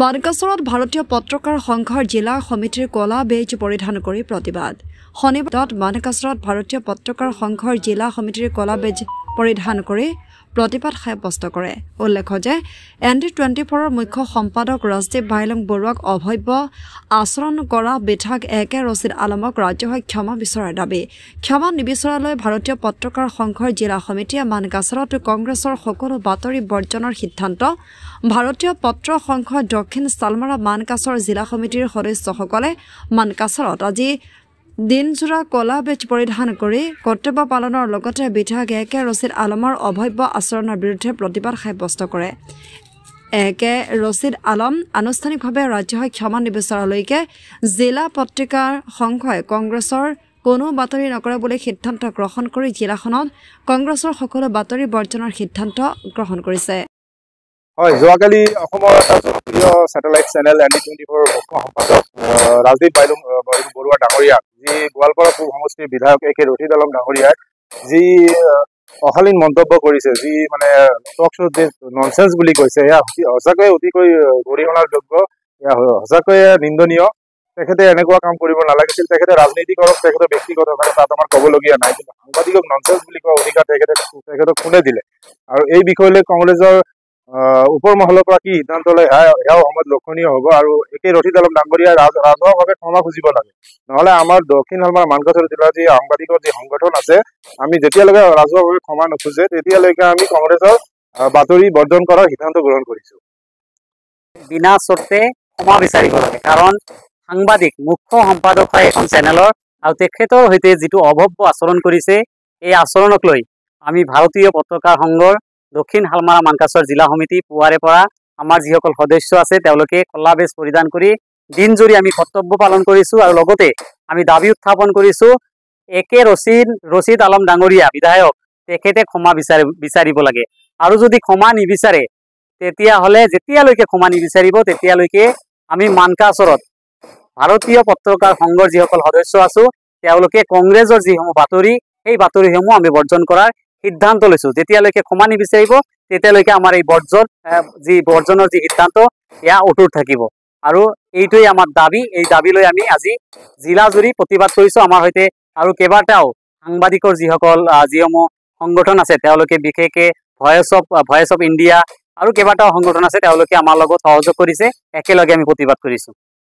মানকাছৰত ভাৰতীয় পত্ৰকাৰ সংঘৰ জিলা সমিতিৰ কলা বেজ পৰিধান কৰি প্ৰতিবাদ শনিবাৰত মানকাছৰত ভাৰতীয় পত্ৰকাৰ সংঘৰ জিলা সমিতিৰ কলা বেজ পৰিধান কৰি প্ৰতিবাদ সাব্যস্ত কৰে। উল্লেখ্য যে ND24ৰ মুখ্য সম্পাদক ৰাজদীপ ভাইলং বৰুৱাক অভব্য আচৰণ কৰা বিধায়ক একে ৰছিদ আলমক ৰাজ্যসভাত ক্ষমা বিচৰাৰ দাবী। ক্ষমা নিবিচৰালৈ ভাৰতীয় পত্ৰকাৰ সংঘৰ জিলা সমিতিয়ে মানকাছৰত কংগ্ৰেছৰ সকলো বাতৰি বৰ্জনৰ সিদ্ধান্ত। ভাৰতীয় পত্ৰ সংঘ দক্ষিণ চালমাৰা মানকাছৰ জিলা সমিতিৰ সদস্যসকলে মানকাছৰত আজি দিনজোৰা কলা বেজ পৰিধান কৰি কৰ্তব্য পালনৰ লগতে বিধায়ক একে ৰছিদ আলমৰ অভব্য আচৰণৰ বিৰুদ্ধে প্ৰতিবাদ সাব্যস্ত কৰে। একে ৰছিদ আলম আনুষ্ঠানিকভাৱে ৰাজ্যসভাত ক্ষমা নিবিচৰালৈকে জিলা পত্ৰিকাৰ সংঘই কংগ্ৰেছৰ কোনো বাতৰি নকৰে বুলি সিদ্ধান্ত গ্ৰহণ কৰি জিলাখনত কংগ্ৰেছৰ সকলো বাতৰি বৰ্জনৰ সিদ্ধান্ত গ্ৰহণ কৰিছে। হয়, যোৱাকালি অসমৰ এটা জনপ্ৰিয় স্যাটেলাইট চেনেল ND24ৰ মুখ্য সম্পাদক ৰাজদীপ ভাইলং বৰুৱা ডাঙৰীয়া, যি গোৱালপাৰা পূব সমষ্টিৰ বিধায়ক একে ৰছিদ আলম ডাঙৰীয়াই যি অশালীন মন্তব্য কৰিছে, যি মানে টক শ্ব'ত যে ননচেন্স বুলি কৈছে, এয়া সঁচাকৈয়ে অতিকৈ গৰিহণাৰ যোগ্য, এয়া সঁচাকৈয়ে নিন্দনীয়। তেখেতে এনেকুৱা কাম কৰিব নালাগিছিল। তেখেতে ৰাজনীতি কৰক, তেখেতৰ ব্যক্তিগত তাত আমাৰ ক'বলগীয়া নাই, কিন্তু সাংবাদিকক ননচেন্স বুলি কোৱা অধিকাৰ তেখেতক কোনে দিলে? আৰু এই বিষয়লৈ কংগ্ৰেছৰ ওপৰ মহলৰ পৰা কি সিদ্ধান্ত লয় সেয়াও সময়ত লক্ষণীয় হ'ব। আৰু একে ৰছিদ আলম ডাঙৰীয়াই ৰাজহুৱাভাৱে ক্ষমা খুজিব লাগে, নহ'লে আমাৰ দক্ষিণ শালমাৰা মানকাছৰ জিলাৰ যি সাংবাদিকৰ যি সংগঠন আছে, আমি যেতিয়ালৈকে ৰাজহুৱাভাৱে ক্ষমা নোখোজে তেতিয়ালৈকে আমি কংগ্ৰেছৰ বাতৰি বৰ্জন কৰাৰ সিদ্ধান্ত গ্ৰহণ কৰিছোঁ। বিনা চৰ্তে ক্ষমা বিচাৰিব লাগে, কাৰণ সাংবাদিক মুখ্য সম্পাদক হয় এখন চেনেলৰ, আৰু তেখেতৰ সৈতে যিটো অভব্য আচৰণ কৰিছে, এই আচৰণক লৈ আমি ভাৰতীয় পত্ৰকাৰ সংঘৰ দক্ষিণ শালমাৰা মানকাছৰ জিলা সমিতি পুৱাৰে পৰা আমাৰ যিসকল সদস্য আছে তেওঁলোকে কলা বেজ পৰিধান কৰি দিনজুৰি আমি কৰ্তব্য পালন কৰিছোঁ। আৰু লগতে আমি দাবী উত্থাপন কৰিছোঁ, একে ৰছিদ আলম ডাঙৰীয়া বিধায়ক তেখেতে ক্ষমা বিচাৰিব লাগে। আৰু যদি ক্ষমা নিবিচাৰে তেতিয়াহ'লে যেতিয়ালৈকে ক্ষমা নিবিচাৰিব তেতিয়ালৈকে আমি মানকাছৰত ভাৰতীয় পত্ৰকাৰ সংঘৰ যিসকল সদস্য আছোঁ তেওঁলোকে কংগ্ৰেছৰ যিসমূহ বাতৰি, সেই বাতৰিসমূহ আমি বৰ্জন কৰাৰ সিদ্ধান্ত লৈছোঁ। যেতিয়ালৈকে ক্ষমা নিবিচাৰিব তেতিয়ালৈকে আমাৰ এই বৰ্জনৰ যি সিদ্ধান্ত এয়া অটুট থাকিব। আৰু এইটোৱেই আমাৰ দাবী। এই দাবী লৈ আমি আজি জিলা জুৰি প্ৰতিবাদ কৰিছোঁ। আমাৰ সৈতে আৰু কেইবাটাও সাংবাদিকৰ যিসমূহ সংগঠন আছে, তেওঁলোকে বিশেষকৈ ভয়েছ অফ ইণ্ডিয়া আৰু কেইবাটাও সংগঠন আছে, তেওঁলোকে আমাৰ লগত সহযোগ কৰিছে। একেলগে আমি প্ৰতিবাদ কৰিছোঁ।